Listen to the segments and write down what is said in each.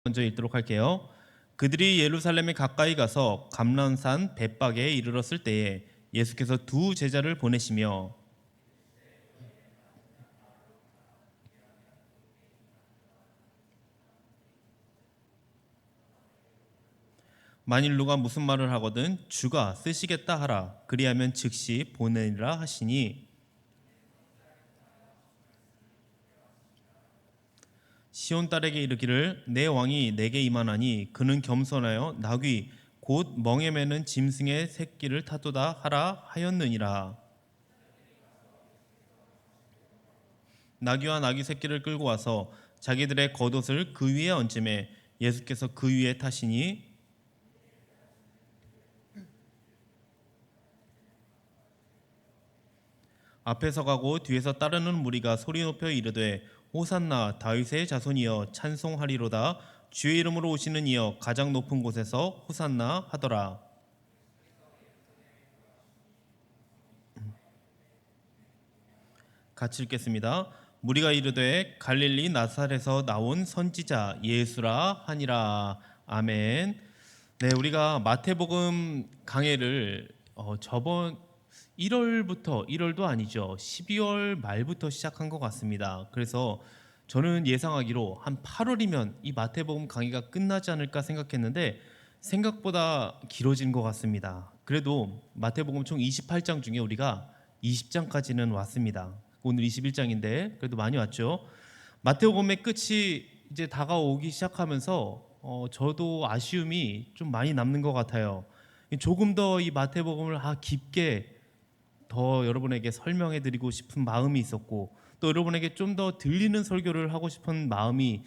먼저 읽도록 할게요. 그들이 예루살렘에 가까이 가서 감람산 벳박에 이르렀을 때에 예수께서 두 제자를 보내시며 만일 누가 무슨 말을 하거든 주가 쓰시겠다 하라. 그리하면 즉시 보내리라 하시니 시온 딸에게 이르기를 내 왕이 내게 임하나니 그는 겸손하여 나귀 곧 멍에 매는 짐승의 새끼를 타도다 하라 하였느니라. 나귀와 나귀 새끼를 끌고 와서 자기들의 겉옷을 그 위에 얹음에 예수께서 그 위에 타시니 앞에서 가고 뒤에서 따르는 무리가 소리 높여 이르되 호산나 다윗의 자손이여 찬송하리로다. 주의 이름으로 오시는 이여 가장 높은 곳에서 호산나 하더라. 같이 읽겠습니다. 무리가 이르되 갈릴리 나사렛에서 나온 선지자 예수라 하니라. 아멘. 네, 우리가 마태복음 강해를 저번 1월부터 1월도 아니죠. 12월 말부터 시작한 것 같습니다. 그래서 저는 예상하기로 한 8월이면 이 마태복음 강의가 끝나지 않을까 생각했는데 생각보다 길어진 것 같습니다. 그래도 마태복음 총 28장 중에 우리가 20장까지는 왔습니다. 오늘 21장인데 그래도 많이 왔죠. 마태복음의 끝이 이제 다가오기 시작하면서 저도 아쉬움이 좀 많이 남는 것 같아요. 조금 더 이 마태복음을 깊게 더 여러분에게 설명해 드리고 싶은 마음이 있었고 또 여러분에게 좀 더 들리는 설교를 하고 싶은 마음이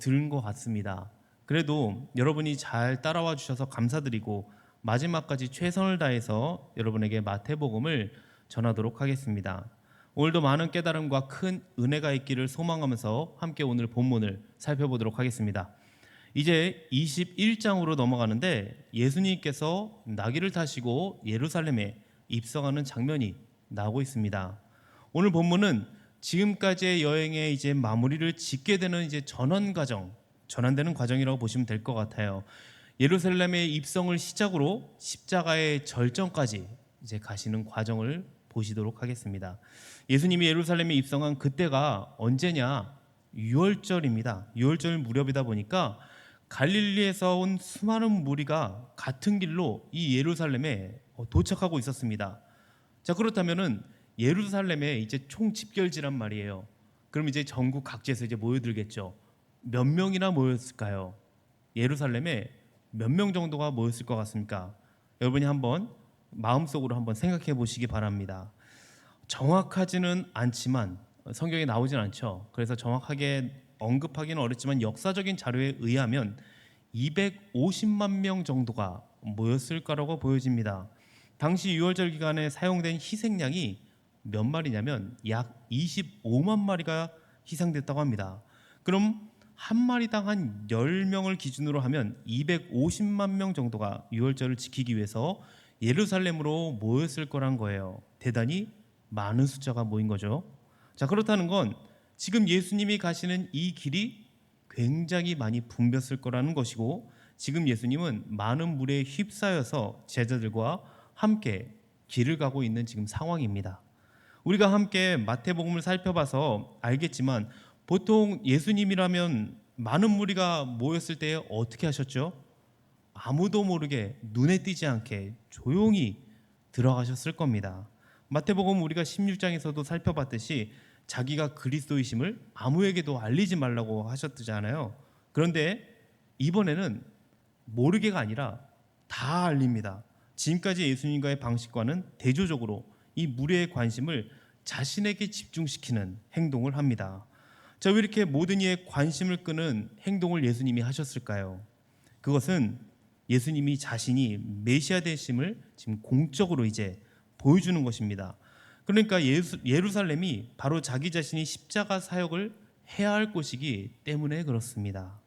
드는 것 같습니다. 그래도 여러분이 잘 따라와 주셔서 감사드리고 마지막까지 최선을 다해서 여러분에게 마태복음을 전하도록 하겠습니다. 오늘도 많은 깨달음과 큰 은혜가 있기를 소망하면서 함께 오늘 본문을 살펴보도록 하겠습니다. 이제 21장으로 넘어가는데 예수님께서 나귀를 타시고 예루살렘에 입성하는 장면이 나오고 있습니다. 오늘 본문은 지금까지의 여행의 이제 마무리를 짓게 되는 이제 전환되는 과정이라고 보시면 될 것 같아요. 예루살렘의 입성을 시작으로 십자가의 절정까지 이제 가시는 과정을 보시도록 하겠습니다. 예수님이 예루살렘에 입성한 그때가 언제냐? 6월절입니다. 6월절 무렵이다 보니까 갈릴리에서 온 수많은 무리가 같은 길로 이 예루살렘에 도착하고 있었습니다. 자, 그렇다면은 예루살렘에 이제 총 집결지란 말이에요. 그럼 이제 전국 각지에서 이제 모여들겠죠. 몇 명이나 모였을까요? 예루살렘에 몇 명 정도가 모였을 것 같습니까? 여러분이 한번 마음속으로 한번 생각해 보시기 바랍니다. 정확하지는 않지만 성경에 나오진 않죠. 그래서 정확하게 언급하기는 어렵지만 역사적인 자료에 의하면 250만 명 정도가 모였을 거라고 보여집니다. 당시 유월절 기간에 사용된 희생양이 몇 마리냐면 약 25만 마리가 희생됐다고 합니다. 그럼 한 마리당 한 10명을 기준으로 하면 250만 명 정도가 유월절을 지키기 위해서 예루살렘으로 모였을 거란 거예요. 대단히 많은 숫자가 모인 거죠. 자, 그렇다는 건 지금 예수님이 가시는 이 길이 굉장히 많이 붐볐을 거라는 것이고 지금 예수님은 많은 물에 휩싸여서 제자들과 함께 길을 가고 있는 지금 상황입니다. 우리가 함께 마태복음을 살펴봐서 알겠지만 보통 예수님이라면 많은 무리가 모였을 때 어떻게 하셨죠? 아무도 모르게 눈에 띄지 않게 조용히 들어가셨을 겁니다. 마태복음 우리가 16장에서도 살펴봤듯이 자기가 그리스도이심을 아무에게도 알리지 말라고 하셨잖아요. 그런데 이번에는 모르게가 아니라 다 알립니다. 지금까지 예수님과의 방식과는 대조적으로 이 무리의 관심을 자신에게 집중시키는 행동을 합니다. 자, 왜 이렇게 모든 이의 관심을 끄는 행동을 예수님이 하셨을까요? 그것은 예수님이 자신이 메시아 되심을 지금 공적으로 이제 보여주는 것입니다. 그러니까 예루살렘이 바로 자기 자신이 십자가 사역을 해야 할 곳이기 때문에 그렇습니다.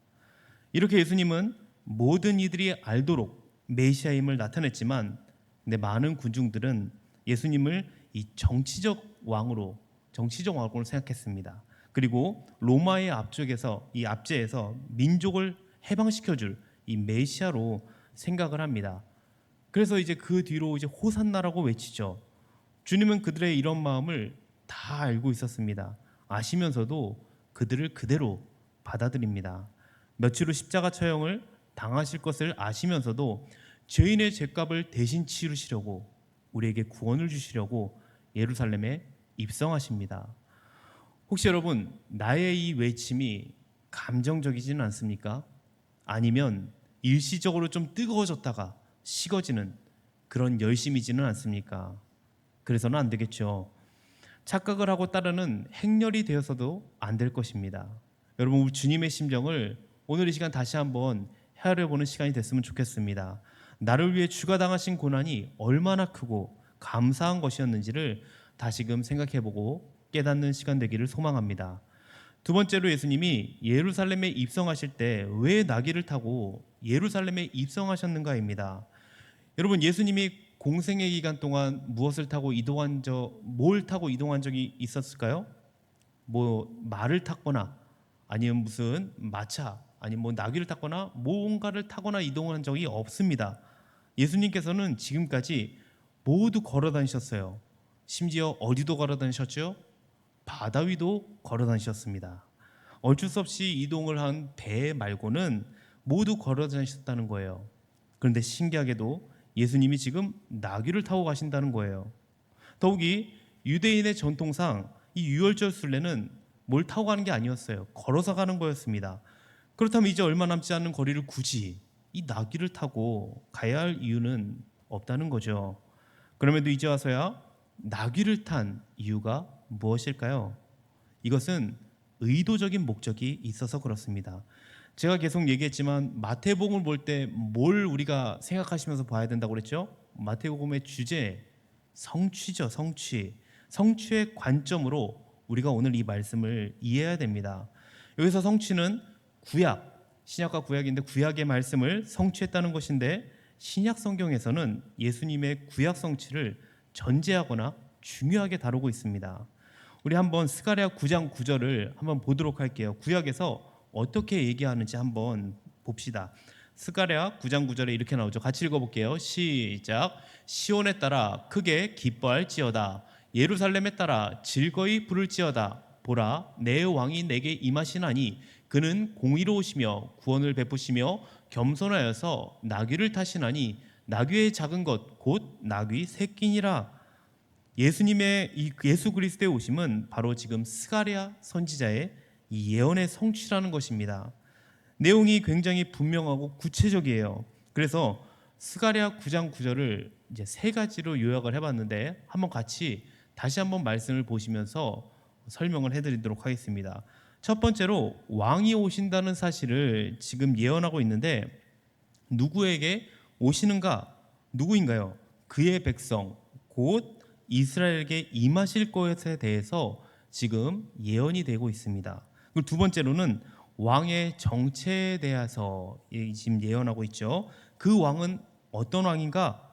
이렇게 예수님은 모든 이들이 알도록 메시아임을 나타냈지만 근데 많은 군중들은 예수님을 이 정치적 왕으로 생각했습니다. 그리고 로마의 압제에서 민족을 해방시켜줄 이 메시아로 생각을 합니다. 그래서 이제 그 뒤로 이제 호산나라고 외치죠. 주님은 그들의 이런 마음을 다 알고 있었습니다. 아시면서도 그들을 그대로 받아들입니다. 며칠 후 십자가 처형을 당하실 것을 아시면서도 죄인의 죄값을 대신 치르시려고 우리에게 구원을 주시려고 예루살렘에 입성하십니다. 혹시 여러분 나의 이 외침이 감정적이지는 않습니까? 아니면 일시적으로 좀 뜨거워졌다가 식어지는 그런 열심이지는 않습니까? 그래서는 안 되겠죠. 착각을 하고 따르는 행렬이 되어서도 안 될 것입니다. 여러분 우리 주님의 심정을 오늘 이 시간 다시 한번 헤아려보는 시간이 됐으면 좋겠습니다. 나를 위해 주가 당하신 고난이 얼마나 크고 감사한 것이었는지를 다시금 생각해보고 깨닫는 시간 되기를 소망합니다. 두 번째로 예수님이 예루살렘에 입성하실 때 왜 나귀를 타고 예루살렘에 입성하셨는가입니다. 여러분 예수님이 공생의 기간 동안 뭘 타고 이동한 적이 있었을까요? 뭐 말을 탔거나 아니면 무슨 마차 아니면 뭐 나귀를 탔거나 뭔가를 타거나 이동한 적이 없습니다. 예수님께서는 지금까지 모두 걸어 다니셨어요. 심지어 어디도 걸어 다니셨죠? 바다 위도 걸어 다니셨습니다. 어쩔 수 없이 이동을 한 배 말고는 모두 걸어 다니셨다는 거예요. 그런데 신기하게도 예수님이 지금 나귀를 타고 가신다는 거예요. 더욱이 유대인의 전통상 이 유월절 순례는 뭘 타고 가는 게 아니었어요. 걸어서 가는 거였습니다. 그렇다면 이제 얼마 남지 않은 거리를 굳이 이 나귀를 타고 가야 할 이유는 없다는 거죠. 그럼에도 이제 와서야 나귀를 탄 이유가 무엇일까요? 이것은 의도적인 목적이 있어서 그렇습니다. 제가 계속 얘기했지만 마태복음을 볼 때 뭘 우리가 생각하시면서 봐야 된다고 그랬죠? 마태복음의 주제 성취죠. 성취의 관점으로 우리가 오늘 이 말씀을 이해해야 됩니다. 여기서 성취는 신약과 구약인데 구약의 말씀을 성취했다는 것인데 신약 성경에서는 예수님의 구약 성취를 전제하거나 중요하게 다루고 있습니다. 우리 한번 스가랴 9장 9절을 한번 보도록 할게요. 구약에서 어떻게 얘기하는지 한번 봅시다. 스가랴 9장 9절에 이렇게 나오죠. 같이 읽어볼게요. 시작. 시온에 따라 크게 기뻐할지어다. 예루살렘에 따라 즐거이 부를지어다. 보라, 내 왕이 내게 임하시나니 그는 공의로우시며 구원을 베푸시며 겸손하여서 나귀를 타시나니 나귀의 작은 것 곧 나귀 새끼니라. 예수님의 이 예수 그리스도의 오심은 바로 지금 스가랴 선지자의 이 예언의 성취라는 것입니다. 내용이 굉장히 분명하고 구체적이에요. 그래서 스가랴 9장 9절을 이제 세 가지로 요약을 해봤는데 한번 같이 다시 한번 말씀을 보시면서 설명을 해드리도록 하겠습니다. 첫 번째로 왕이 오신다는 사실을 지금 예언하고 있는데 누구에게 오시는가? 누구인가요? 그의 백성 곧 이스라엘에게 임하실 것에 대해서 지금 예언이 되고 있습니다. 그리고 두 번째로는 왕의 정체에 대해서 지금 예언하고 있죠. 그 왕은 어떤 왕인가?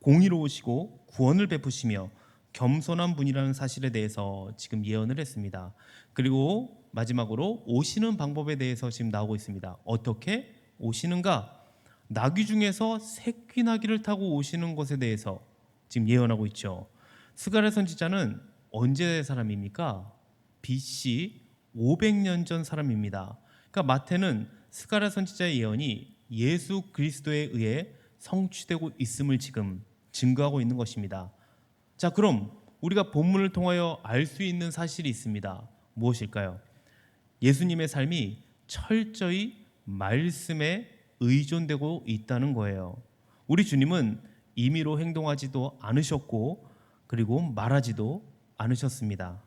공의로우시고 구원을 베푸시며 겸손한 분이라는 사실에 대해서 지금 예언을 했습니다. 그리고 마지막으로 오시는 방법에 대해서 지금 나오고 있습니다. 어떻게 오시는가? 나귀 중에서 새끼 나귀를 타고 오시는 것에 대해서 지금 예언하고 있죠. 스가랴 선지자는 언제 사람입니까? BC 500년 전 사람입니다. 그러니까 마태는 스가랴 선지자의 예언이 예수 그리스도에 의해 성취되고 있음을 지금 증거하고 있는 것입니다. 자, 그럼 우리가 본문을 통하여 알 수 있는 사실이 있습니다. 무엇일까요? 예수님의 삶이 철저히 말씀에 의존되고 있다는 거예요. 우리 주님은 임의로 행동하지도 않으셨고 그리고 말하지도 않으셨습니다.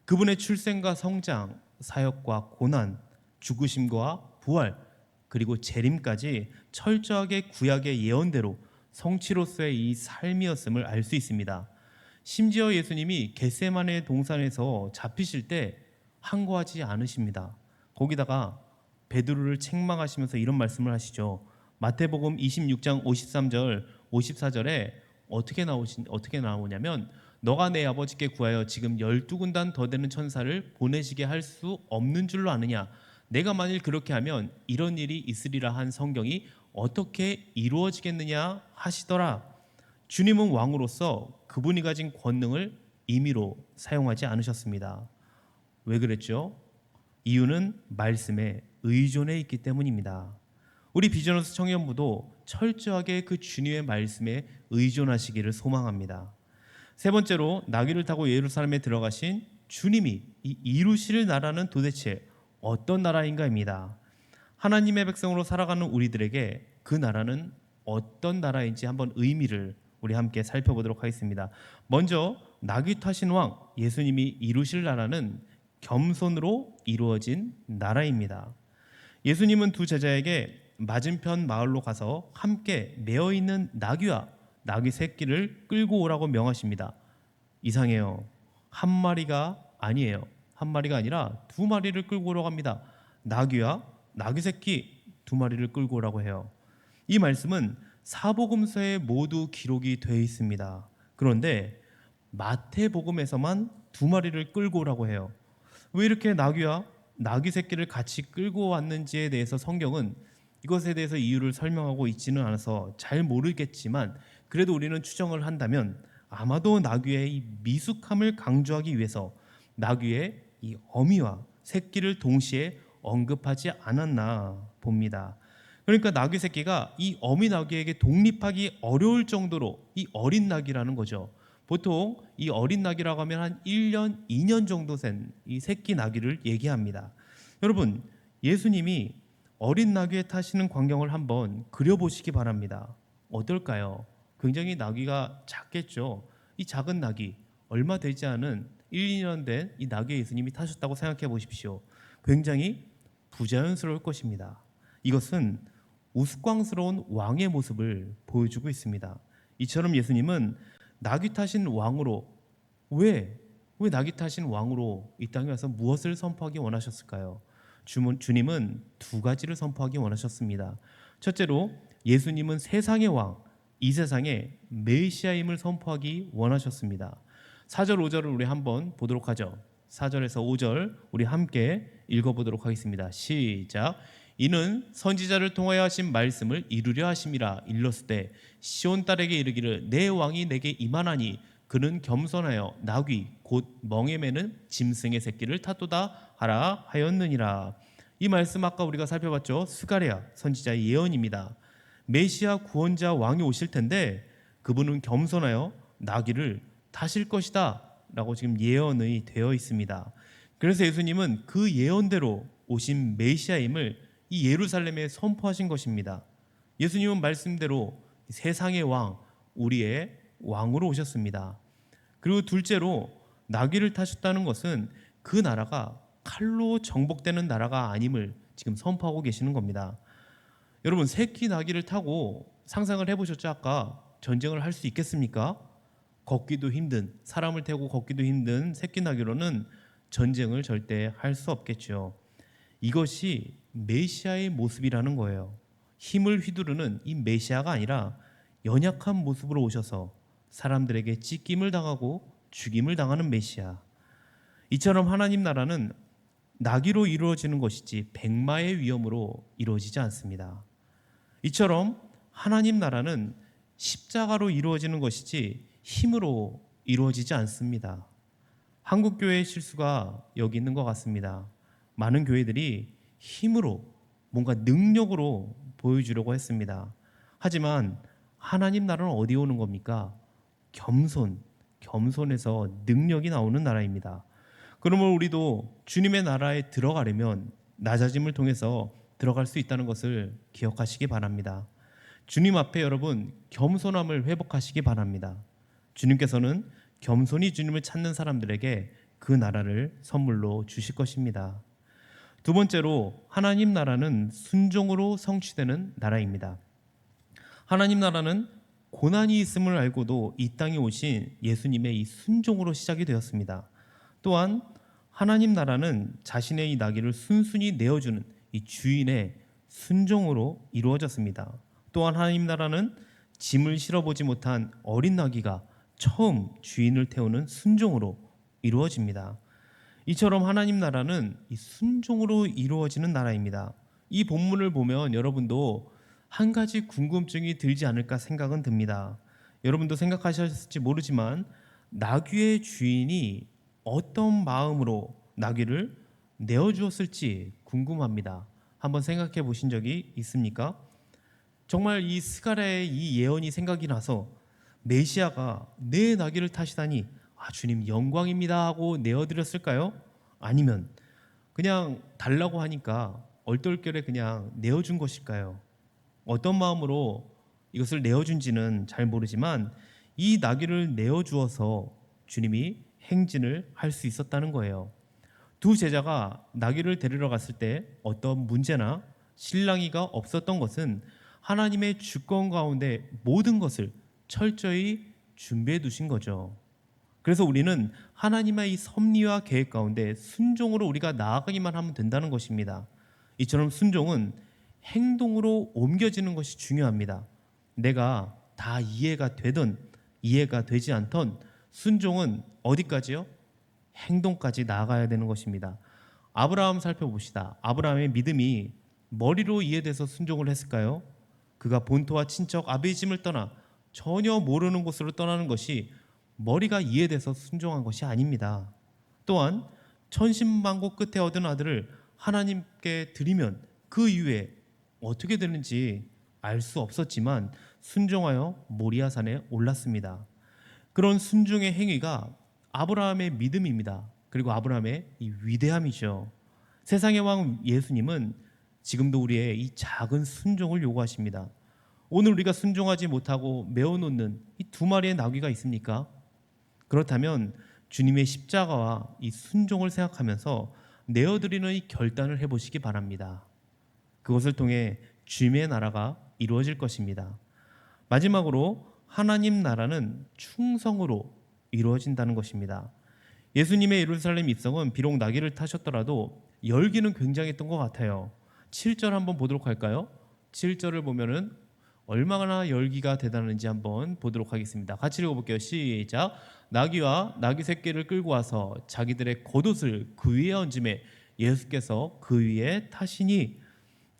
그분의 출생과 성장, 사역과 고난, 죽으심과 부활, 그리고 재림까지 철저하게 구약의 예언대로 성취로서의 이 삶이었음을 알 수 있습니다. 심지어 예수님이 겟세마네 동산에서 잡히실 때 항거하지 않으십니다. 거기다가 베드로를 책망하시면서 이런 말씀을 하시죠. 마태복음 26장 53절 54절에 어떻게 나오냐면 너가 내 아버지께 구하여 지금 12군단 더 되는 천사를 보내시게 할 수 없는 줄로 아느냐. 내가 만일 그렇게 하면 이런 일이 있으리라 한 성경이 어떻게 이루어지겠느냐 하시더라. 주님은 왕으로서 그분이 가진 권능을 임의로 사용하지 않으셨습니다. 왜 그랬죠? 이유는 말씀에 의존해 있기 때문입니다. 우리 비전하우스 청년부도 철저하게 그 주님의 말씀에 의존하시기를 소망합니다. 세 번째로 나귀를 타고 예루살렘에 들어가신 주님이 이 이루실 나라는 도대체 어떤 나라인가입니다. 하나님의 백성으로 살아가는 우리들에게 그 나라는 어떤 나라인지 한번 의미를 우리 함께 살펴보도록 하겠습니다. 먼저 나귀 타신 왕 예수님이 이루실 나라는 겸손으로 이루어진 나라입니다. 예수님은 두 제자에게 맞은편 마을로 가서 함께 매어 있는 나귀와 나귀 새끼를 끌고 오라고 명하십니다. 이상해요. 한 마리가 아니에요. 한 마리가 아니라 두 마리를 끌고 오라고 합니다. 나귀와 나귀 새끼 두 마리를 끌고 오라고 해요. 이 말씀은 사복음서에 모두 기록이 되어 있습니다. 그런데 마태복음에서만 두 마리를 끌고 오라고 해요. 왜 이렇게 나귀와 나귀 새끼를 같이 끌고 왔는지에 대해서 성경은 이것에 대해서 이유를 설명하고 있지는 않아서 잘 모르겠지만, 그래도 우리는 추정을 한다면 아마도 나귀의 이 미숙함을 강조하기 위해서 나귀의 이 어미와 새끼를 동시에 언급하지 않았나 봅니다. 그러니까 나귀 새끼가 이 어미 나귀에게 독립하기 어려울 정도로 이 어린 나귀라는 거죠. 보통 이 어린 나귀라고 하면 한 1년, 2년 정도 된 이 새끼 나귀를 얘기합니다. 여러분, 예수님이 어린 나귀에 타시는 광경을 한번 그려보시기 바랍니다. 어떨까요? 굉장히 나귀가 작겠죠. 이 작은 나귀, 얼마 되지 않은 1, 2년 된 이 나귀에 예수님이 타셨다고 생각해 보십시오. 굉장히 부자연스러울 것입니다. 이것은 우스꽝스러운 왕의 모습을 보여주고 있습니다. 이처럼 예수님은 나귀 타신 왕으로 왜 나귀 타신 왕으로 이 땅에 와서 무엇을 선포하기 원하셨을까요? 주님은 두 가지를 선포하기 원하셨습니다. 첫째로 예수님은 세상의 왕, 이 세상의 메시아임을 선포하기 원하셨습니다. 4절 5절을 우리 한번 보도록 하죠. 4절에서 5절 우리 함께 읽어보도록 하겠습니다. 시작. 이는 선지자를 통하여 하신 말씀을 이루려 하심이라. 일렀을 시온 딸에게 이르기를 내 왕이 내게 임하나니 그는 겸손하여 나귀 곧 멍에 매는 짐승의 새끼를 탔도다 하라 하였느니라. 이 말씀 아까 우리가 살펴봤죠. 스가랴 선지자의 예언입니다. 메시아 구원자 왕이 오실 텐데 그분은 겸손하여 나귀를 타실 것이다 라고 지금 예언이 되어 있습니다. 그래서 예수님은 그 예언대로 오신 메시아임을 이 예루살렘에 선포하신 것입니다. 예수님은 말씀대로 세상의 왕, 우리의 왕으로 오셨습니다. 그리고 둘째로 나귀를 타셨다는 것은 그 나라가 칼로 정복되는 나라가 아님을 지금 선포하고 계시는 겁니다. 여러분, 새끼 나귀를 타고 상상을 해보셨죠? 아까 전쟁을 할 수 있겠습니까? 걷기도 힘든, 사람을 태우고 걷기도 힘든 새끼 나귀로는 전쟁을 절대 할 수 없겠죠. 이것이 메시아의 모습이라는 거예요. 힘을 휘두르는 이 메시아가 아니라 연약한 모습으로 오셔서 사람들에게 찢김을 당하고 죽임을 당하는 메시아. 이처럼 하나님 나라는 나귀로 이루어지는 것이지 백마의 위엄으로 이루어지지 않습니다. 이처럼 하나님 나라는 십자가로 이루어지는 것이지 힘으로 이루어지지 않습니다. 한국 교회의 실수가 여기 있는 것 같습니다. 많은 교회들이 힘으로 뭔가 능력으로 보여주려고 했습니다. 하지만 하나님 나라는 어디 오는 겁니까? 겸손에서 능력이 나오는 나라입니다. 그러면 우리도 주님의 나라에 들어가려면 낮아짐을 통해서 들어갈 수 있다는 것을 기억하시기 바랍니다. 주님 앞에 여러분 겸손함을 회복하시기 바랍니다. 주님께서는 겸손히 주님을 찾는 사람들에게 그 나라를 선물로 주실 것입니다. 두 번째로 하나님 나라는 순종으로 성취되는 나라입니다. 하나님 나라는 고난이 있음을 알고도 이 땅에 오신 예수님의 이 순종으로 시작이 되었습니다. 또한 하나님 나라는 자신의 이 나귀를 순순히 내어주는 이 주인의 순종으로 이루어졌습니다. 또한 하나님 나라는 짐을 실어보지 못한 어린 나귀가 처음 주인을 태우는 순종으로 이루어집니다. 이처럼 하나님 나라는 이 순종으로 이루어지는 나라입니다. 이 본문을 보면 여러분도 한 가지 궁금증이 들지 않을까 생각은 듭니다. 여러분도 생각하셨을지 모르지만 나귀의 주인이 어떤 마음으로 나귀를 내어주었을지 궁금합니다. 한번 생각해 보신 적이 있습니까? 정말 이 스가랴의 이 예언이 생각이 나서 메시아가 내 나귀를 타시다니 주님 영광입니다 하고 내어드렸을까요? 아니면 그냥 달라고 하니까 얼떨결에 그냥 내어준 것일까요? 어떤 마음으로 이것을 내어준지는 잘 모르지만 이 나귀를 내어주어서 주님이 행진을 할 수 있었다는 거예요. 두 제자가 나귀를 데리러 갔을 때 어떤 문제나 실랑이가 없었던 것은 하나님의 주권 가운데 모든 것을 철저히 준비해 두신 거죠. 그래서 우리는 하나님의 이 섭리와 계획 가운데 순종으로 우리가 나아가기만 하면 된다는 것입니다. 이처럼 순종은 행동으로 옮겨지는 것이 중요합니다. 내가 다 이해가 되든 이해가 되지 않던 순종은 어디까지요? 행동까지 나아가야 되는 것입니다. 아브라함 살펴봅시다. 아브라함의 믿음이 머리로 이해돼서 순종을 했을까요? 그가 본토와 친척 아비의 집을 떠나 전혀 모르는 곳으로 떠나는 것이 머리가 이해돼서 순종한 것이 아닙니다. 또한 천신만고 끝에 얻은 아들을 하나님께 드리면 그 이후에 어떻게 되는지 알 수 없었지만 순종하여 모리아산에 올랐습니다. 그런 순종의 행위가 아브라함의 믿음입니다. 그리고 아브라함의 이 위대함이죠. 세상의 왕 예수님은 지금도 우리의 이 작은 순종을 요구하십니다. 오늘 우리가 순종하지 못하고 메어놓는 이 두 마리의 나귀가 있습니까? 그렇다면 주님의 십자가와 이 순종을 생각하면서 내어드리는 이 결단을 해보시기 바랍니다. 그것을 통해 주님의 나라가 이루어질 것입니다. 마지막으로 하나님 나라는 충성으로 이루어진다는 것입니다. 예수님의 예루살렘 입성은 비록 나귀를 타셨더라도 열기는 굉장했던 것 같아요. 7절 한번 보도록 할까요? 7절을 보면은 얼마나 열기가 대단한지 한번 보도록 하겠습니다. 같이 읽어볼게요. 시작. 나귀와 나귀 새끼를 끌고 와서 자기들의 겉옷을 그 위에 얹음에 예수께서 그 위에 타시니.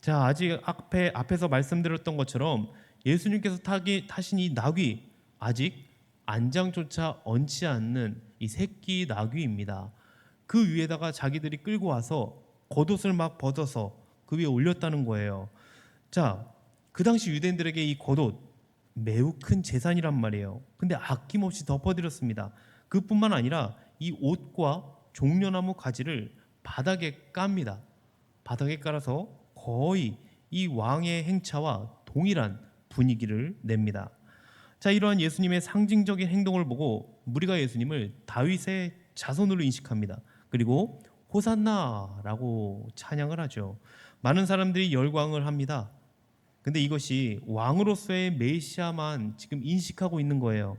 자, 아직 앞에서 말씀드렸던 것처럼 예수님께서 타신 이 나귀, 아직 안장조차 얹지 않는 이 새끼 나귀입니다. 그 위에다가 자기들이 끌고 와서 겉옷을 막 벗어서 그 위에 올렸다는 거예요. 자, 그 당시 유대인들에게 이 겉옷 매우 큰 재산이란 말이에요. 근데 아낌없이 덮어드렸습니다. 그뿐만 아니라 이 옷과 종려나무 가지를 바닥에 깝니다. 바닥에 깔아서 거의 이 왕의 행차와 동일한 분위기를 냅니다. 자, 이러한 예수님의 상징적인 행동을 보고 무리가 예수님을 다윗의 자손으로 인식합니다. 그리고 호산나라고 찬양을 하죠. 많은 사람들이 열광을 합니다. 근데 이것이 왕으로서의 메시아만 지금 인식하고 있는 거예요.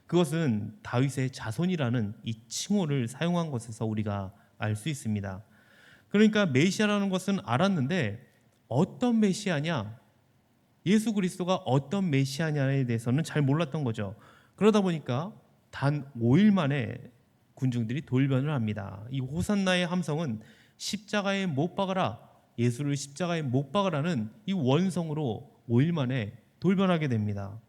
그것은 다윗의 자손이라는 이 칭호를 사용한 것에서 우리가 알 수 있습니다. 그러니까 메시아라는 것은 알았는데 어떤 메시아냐, 예수 그리스도가 어떤 메시아냐에 대해서는 잘 몰랐던 거죠. 그러다 보니까 단 5일 만에 군중들이 돌변을 합니다. 이 호산나의 함성은 십자가에 못 박아라, 예수를 십자가에 못 박아라는 이 원성으로 5일 만에 돌변하게 됩니다.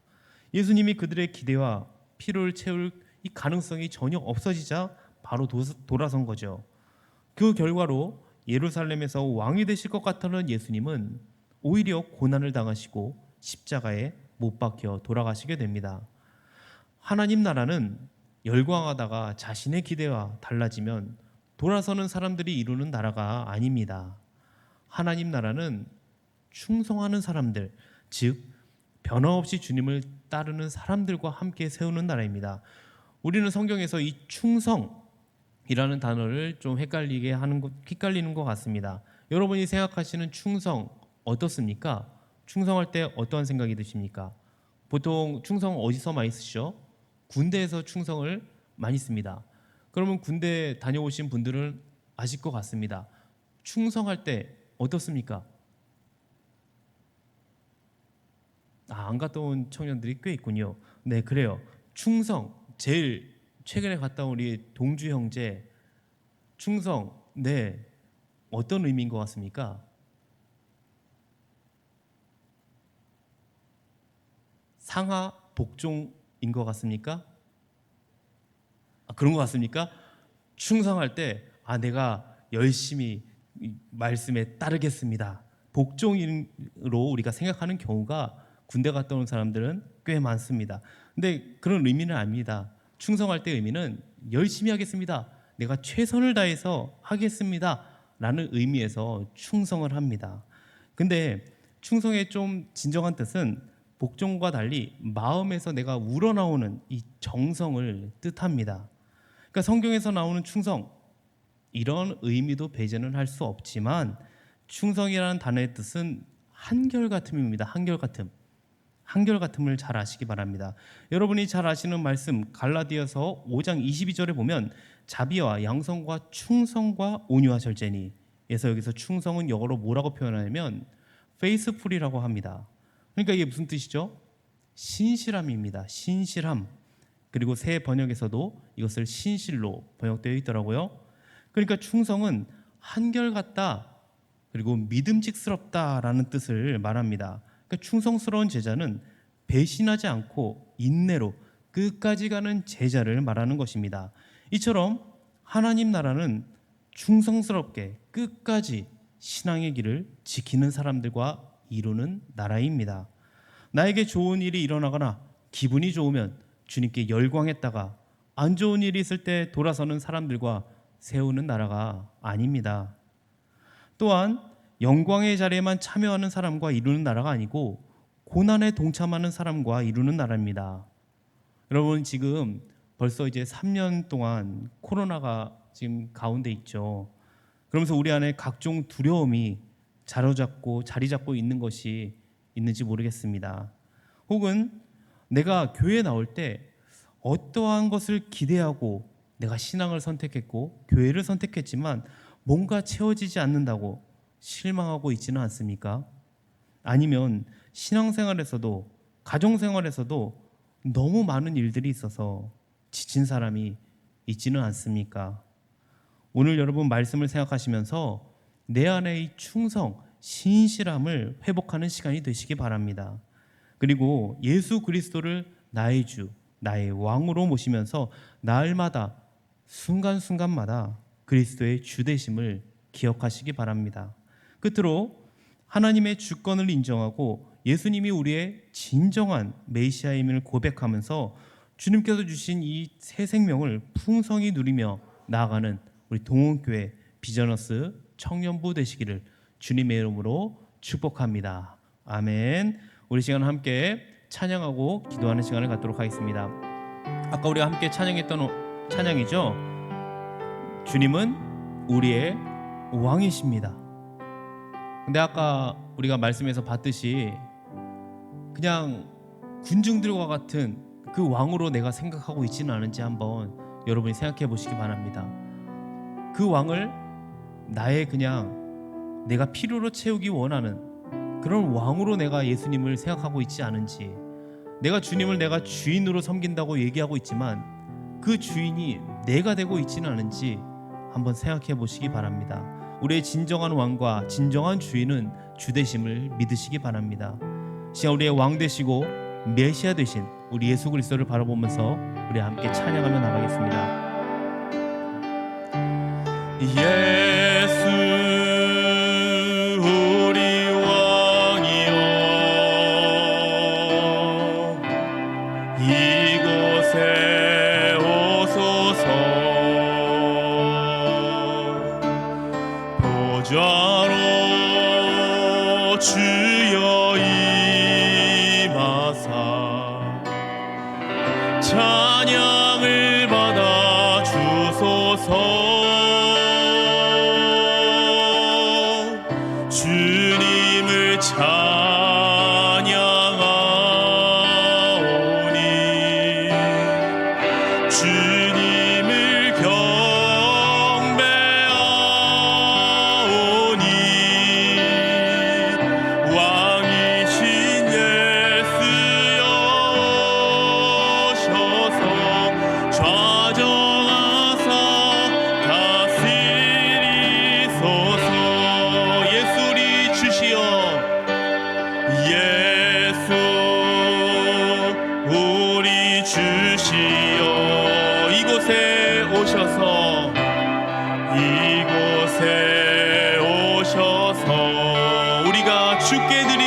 예수님이 그들의 기대와 피로를 채울 이 가능성이 전혀 없어지자 바로 돌아선 거죠. 그 결과로 예루살렘에서 왕이 되실 것 같다는 예수님은 오히려 고난을 당하시고 십자가에 못 박혀 돌아가시게 됩니다. 하나님 나라는 열광하다가 자신의 기대와 달라지면 돌아서는 사람들이 이루는 나라가 아닙니다. 하나님 나라는 충성하는 사람들, 즉 변함없이 주님을 따르는 사람들과 함께 세우는 나라입니다. 우리는 성경에서 이 충성이라는 단어를 좀 헷갈리는 것 같습니다. 여러분이 생각하시는 충성 어떻습니까? 충성할 때 어떠한 생각이 드십니까? 보통 충성 어디서 많이 쓰시죠? 군대에서 충성을 많이 씁니다. 그러면 군대 다녀오신 분들은 아실 것 같습니다. 충성할 때 어떻습니까? 안 갔다 온 청년들이 꽤 있군요. 네, 그래요. 충성, 제일 최근에 갔다 온 우리 동주 형제 충성, 네, 어떤 의미인 것 같습니까? 상하 복종인 것 같습니까? 그런 것 같습니까? 충성할 때 내가 열심히 이 말씀에 따르겠습니다. 복종으로 우리가 생각하는 경우가 군대 갔다 온 사람들은 꽤 많습니다. 근데 그런 의미는 아닙니다. 충성할 때 의미는 열심히 하겠습니다. 내가 최선을 다해서 하겠습니다. 라는 의미에서 충성을 합니다. 근데 충성의 좀 진정한 뜻은 복종과 달리 마음에서 내가 우러나오는 이 정성을 뜻합니다. 그러니까 성경에서 나오는 충성, 이런 의미도 배제는 할 수 없지만 충성이라는 단어의 뜻은 한결같음입니다. 한결같음. 한결같음을 잘 아시기 바랍니다. 여러분이 잘 아시는 말씀 갈라디아서 5장 22절에 보면 자비와 양성과 충성과 온유와 절제니, 그래서 여기서 충성은 영어로 뭐라고 표현하냐면 faithful이라고 합니다. 그러니까 이게 무슨 뜻이죠? 신실함입니다. 신실함. 그리고 새 번역에서도 이것을 신실로 번역되어 있더라고요. 그러니까 충성은 한결같다, 그리고 믿음직스럽다라는 뜻을 말합니다. 그러니까 충성스러운 제자는 배신하지 않고 인내로 끝까지 가는 제자를 말하는 것입니다. 이처럼 하나님 나라는 충성스럽게 끝까지 신앙의 길을 지키는 사람들과 이루는 나라입니다. 나에게 좋은 일이 일어나거나 기분이 좋으면 주님께 열광했다가 안 좋은 일이 있을 때 돌아서는 사람들과 세우는 나라가 아닙니다. 또한 영광의 자리에만 참여하는 사람과 이루는 나라가 아니고 고난에 동참하는 사람과 이루는 나라입니다. 여러분, 지금 벌써 이제 3년 동안 코로나가 지금 가운데 있죠. 그러면서 우리 안에 각종 두려움이 자리 잡고 있는 것이 있는지 모르겠습니다. 혹은 내가 교회에 나올 때 어떠한 것을 기대하고 내가 신앙을 선택했고 교회를 선택했지만 뭔가 채워지지 않는다고 실망하고 있지는 않습니까? 아니면 신앙생활에서도 가정생활에서도 너무 많은 일들이 있어서 지친 사람이 있지는 않습니까? 오늘 여러분 말씀을 생각하시면서 내 안의 이 충성, 신실함을 회복하는 시간이 되시기 바랍니다. 그리고 예수 그리스도를 나의 주, 나의 왕으로 모시면서 날마다 순간순간마다 그리스도의 주되심을 기억하시기 바랍니다. 끝으로 하나님의 주권을 인정하고 예수님이 우리의 진정한 메시아임을 고백하면서 주님께서 주신 이 새 생명을 풍성히 누리며 나아가는 우리 동원교회 비저너스 청년부 되시기를 주님의 이름으로 축복합니다. 아멘. 우리 시간 함께 찬양하고 기도하는 시간을 갖도록 하겠습니다. 아까 우리가 함께 찬양했던 찬양이죠. 주님은 우리의 왕이십니다. 근데 아까 우리가 말씀에서 봤듯이 그냥 군중들과 같은 그 왕으로 내가 생각하고 있지는 않은지 한번 여러분이 생각해 보시기 바랍니다. 그 왕을 나의 그냥 내가 필요로 채우기 원하는 그런 왕으로 내가 예수님을 생각하고 있지 않은지, 내가 주님을 내가 주인으로 섬긴다고 얘기하고 있지만 그 주인이 내가 되고 있지는 않은지 한번 생각해 보시기 바랍니다. 우리의 진정한 왕과 진정한 주인은 주되심을 믿으시기 바랍니다. 시간 우리의 왕 되시고 메시아 되신 우리 예수 그리스도를 바라보면서 우리 함께 찬양하며 나가겠습니다. 예수 우리 왕이여, 이곳에 오소서. 보좌로 주여 임하사 찬양을 받아 주소서. 주님을 찬양하오니 주님을 경배하오니 왕이신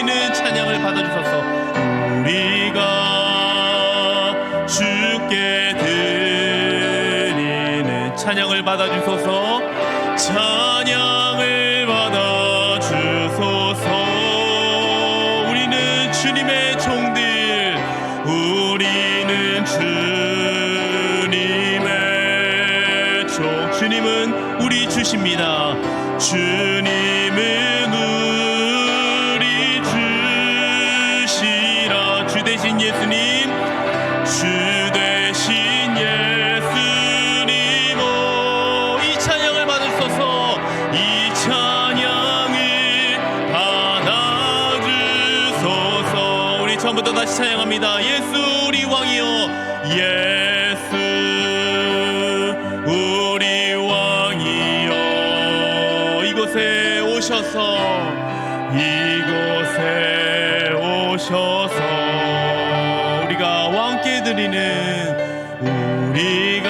우리는 찬양을 받아주소서. 우리가 주께 드리는 찬양을 받아주소서. 찬양을 받아주소서. 우리는 주님의 종들, 우리는 주님의 종. 주님은 우리 주십니다. 주님은 우리 주시라. 주 대신 예수님, 주 대신 예수님, 이 찬양을 받으소서. 이 찬양을 받아주소서. 우리 처음부터 다시 찬양합니다. 예수 우리 왕이여, 예수 우리 왕이여, 이곳에 오셔서, 이곳에 오셔서 우리가 왕께 드리는, 우리가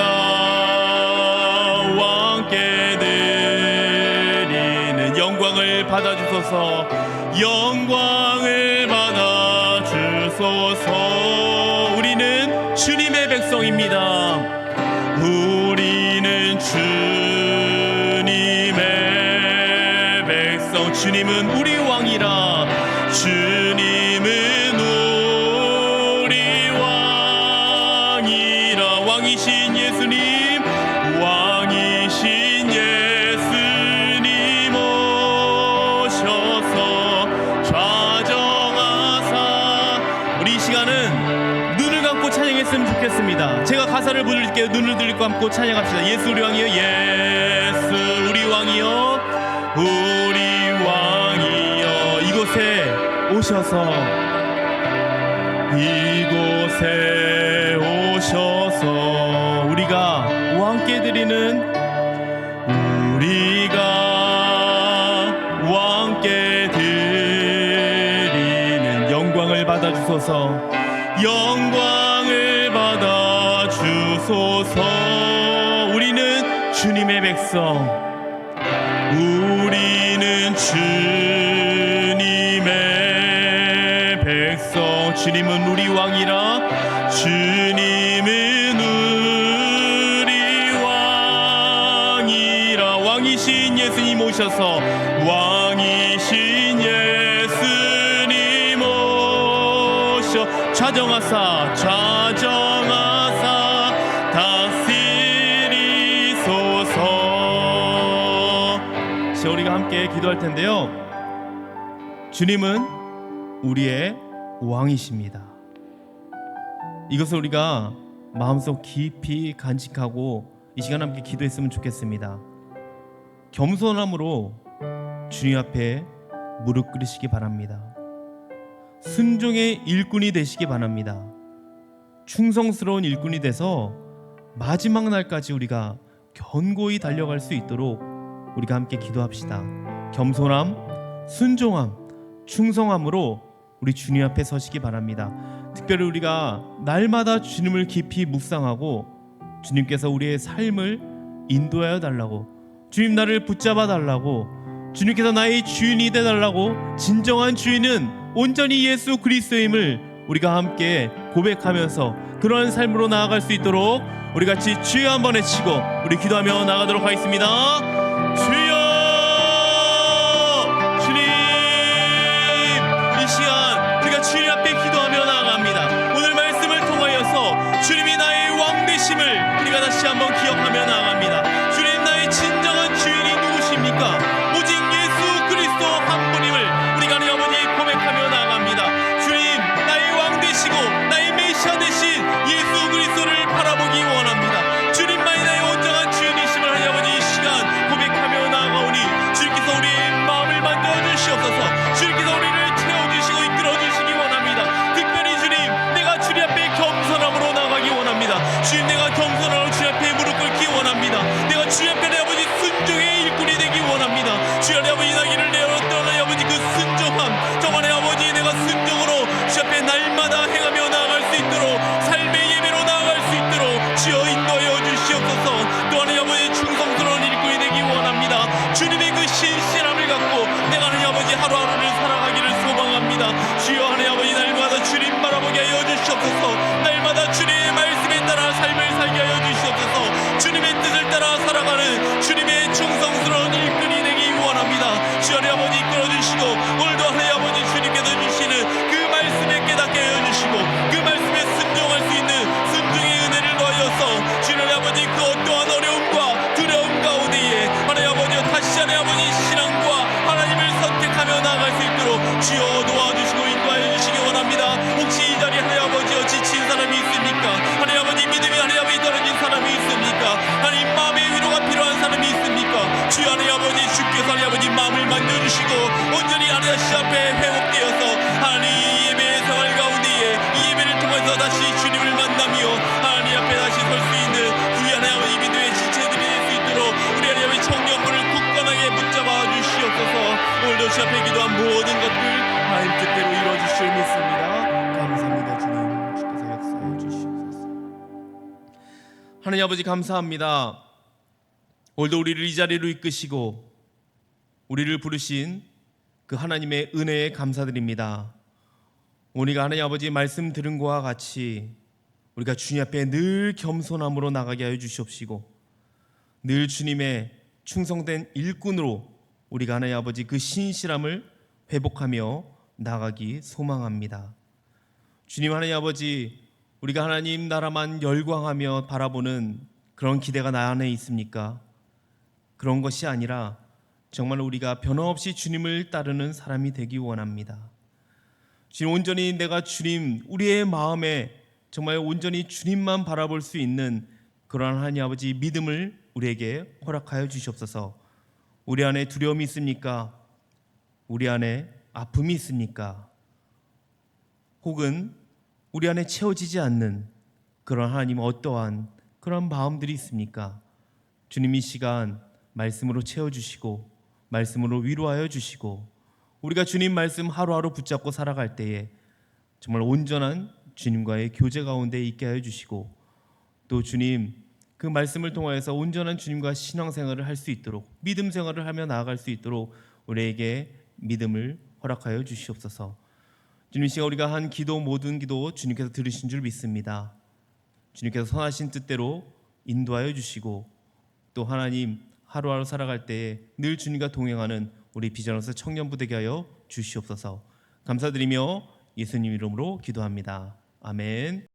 왕께 드리는 영광을 받아주소서. 영광을 받아주소서. 우리는 주님의 백성입니다. 우리는 주님의 백성. 주님은 우리 왕이라. 주님은 우리 왕이라. 왕이신 예수님, 왕이신 예수님 오셔서 좌정하사. 우리 이 시간은 눈을 감고 찬양했으면 좋겠습니다. 제가 가사를 부를게요. 눈을 감고 찬양합시다. 예수 우리 왕이여, 예수 우리 왕이여, 우리 왕이여, 이곳에 오셔서, 이곳에 오셔서 우리가 왕께 드리는, 우리가 왕께 드리는 영광을 받아주소서. 영광을 받아주소서. 우리는 주님의 백성, 우리는 주님의 백성. 주님은 우리 왕이라. 주님은 우리 왕이라. 왕이신 예수님 오셔서, 왕이신 예수님 오셔 좌정하사, 좌정하사 다스리소서. 우리가 함께 기도할 텐데요. 주님은 우리의 왕이십니다. 이것을 우리가 마음속 깊이 간직하고 이 시간 함께 기도했으면 좋겠습니다. 겸손함으로 주님 앞에 무릎 꿇으시기 바랍니다. 순종의 일꾼이 되시기 바랍니다. 충성스러운 일꾼이 돼서 마지막 날까지 우리가 견고히 달려갈 수 있도록 우리가 함께 기도합시다. 겸손함, 순종함, 충성함으로 우리 주님 앞에 서시기 바랍니다. 특별히 우리가 날마다 주님을 깊이 묵상하고 주님께서 우리의 삶을 인도하여 달라고, 주님 나를 붙잡아 달라고, 주님께서 나의 주인이 되달라고, 진정한 주인은 온전히 예수 그리스도임을 우리가 함께 고백하면서 그러한 삶으로 나아갈 수 있도록 우리 같이 주여 한번 외치고 우리 기도하며 나가도록 하겠습니다. 주여, 주님, 이 시간 우리가 주님 앞에 기도하며 나아갑니다. 오늘 말씀을 통하여서 주님이 나의 왕 되심을 우리가 다시 한번 기억하며 나아갑니다. 주님, 나의 진정한 주인이 누구십니까? 오직 예수 그리스도 한 분임을 우리가 하나님 아버지 고백하며 나아갑니다. 주님, 나의 왕 되시고 나의 메시아 되신 예수 그리스도를 바라보기 원합니다. 주님만이 나의 온전한 주인이심을 하나님 아버지 이 시간 고백하며 나아가오니 주님께서 우리의 마음을 만져주시옵소서. 주님께서 우리를 채워주시고 이끌어주시기 원합니다. 특별히 주님, 내가 주님 앞에 겸손함으로 나가기 원합니다. 주님, 내가 겸손함으로 주님 앞에 무릎 꿇기 원합니다. 내가 주님 앞에 내 아버지 순종의 일꾼이 되기 원합니다. 주여, 내 아버지 나기를 내어놓던 내 아버지 그 순종함, 정말 내 아버지 내가 순종으로 주 앞에 날마다 행하며 나아갈 수 있도록, 삶의 예배로 나아갈 수 있도록 주여 인도하여 주시옵소서. 또한 내 아버지 충성스러운 일꾼이 되기 원합니다. 주님의 그 신실함을 갖고 내가 하나님 아버지 하루하루를 살아가기를 소망합니다. 주여 하나님 아버지 날마다 주님 바라보게 하여 주시옵소서. 날마다 주님의 말씀에 따라 삶을 살게 하여 주시옵소서. 주님의 뜻을 따라 살아가는 주님의 충성스러운 일꾼이 되기 원합니다. 주여 하나님 아버지 이끌어주시고 오늘도 하나님 아버지 주님께서 주시는 그 말씀에 깨닫게 하여 주시고 그 말씀에 순종할 수 있는 순종의 은혜를 더하여서 주님 아버지 그 어떠한 어려움과 두려움 가운데에 하나님 아버지 다시 하나님 아버지 신앙과 하나님을 선택하며 나아갈 수 있도록 주여 도와주시고 인도하여 주시기 원합니다. 혹시 이 자리에 하나님 아버지여 지친 사람이 있습니까? 하나님 아버지 믿음이 하나님 아버지 떨어진 사람이 있습니까? 하나님 마음의 위로가 필요한 사람이 있습니까? 주여 하나님 아버지 주께서 하나님 아버지 마음을 만져주시고 온전히 하나님 앞에 회복되어서 하나님 이 예배의 생활 가운데에 이 예배를 통해서 다시 주님을 만나며 하나님 앞에 다시 설 수 있는 우리 하나님 아버지 믿음의 지체들이 될 수 있도록 우리 하나님 아버지 청년부를 굳건하게 붙잡아 주시옵소서. 오늘도 주 앞에 기도한 모든 것들 하나님 뜻대로 이루어주실 줄 믿습니다. 감사합니다. 주님 주께서 역사해 주시옵소서. 하나님 아버지 감사합니다. 오늘도 우리를 이 자리로 이끄시고 우리를 부르신 그 하나님의 은혜에 감사드립니다. 우리가 하나님 아버지 말씀 들은 것과 같이 우리가 주님 앞에 늘 겸손함으로 나가게 하여 주시옵시고 늘 주님의 충성된 일꾼으로 우리가 하나님 아버지 그 신실함을 회복하며 나가기 소망합니다. 주님 하나님 아버지 우리가 하나님 나라만 열광하며 바라보는 그런 기대가 나 안에 있습니까? 그런 것이 아니라 정말 우리가 변함없이 주님을 따르는 사람이 되기 원합니다. 주님 온전히 내가 주님 우리의 마음에 정말 온전히 주님만 바라볼 수 있는 그러한 하나님 아버지 믿음을 우리에게 허락하여 주시옵소서. 우리 안에 두려움이 있습니까? 우리 안에 아픔이 있습니까? 혹은 우리 안에 채워지지 않는 그런 하나님 어떠한 그런 마음들이 있습니까? 주님 이 시간 말씀으로 채워주시고 말씀으로 위로하여 주시고 우리가 주님 말씀 하루하루 붙잡고 살아갈 때에 정말 온전한 주님과의 교제 가운데 있게 하여 주시고 또 주님 그 말씀을 통하여서 온전한 주님과 신앙생활을 할 수 있도록 믿음 생활을 하며 나아갈 수 있도록 우리에게 믿음을 허락하여 주시옵소서. 주님 이 시간 우리가 한 기도 모든 기도 주님께서 들으신 줄 믿습니다. 주님께서 선하신 뜻대로 인도하여 주시고 또 하나님 하루하루 살아갈 때에 늘 주님과 동행하는 우리 비전하우스 청년부 되게 하여 주시옵소서. 감사드리며 예수님 이름으로 기도합니다. 아멘.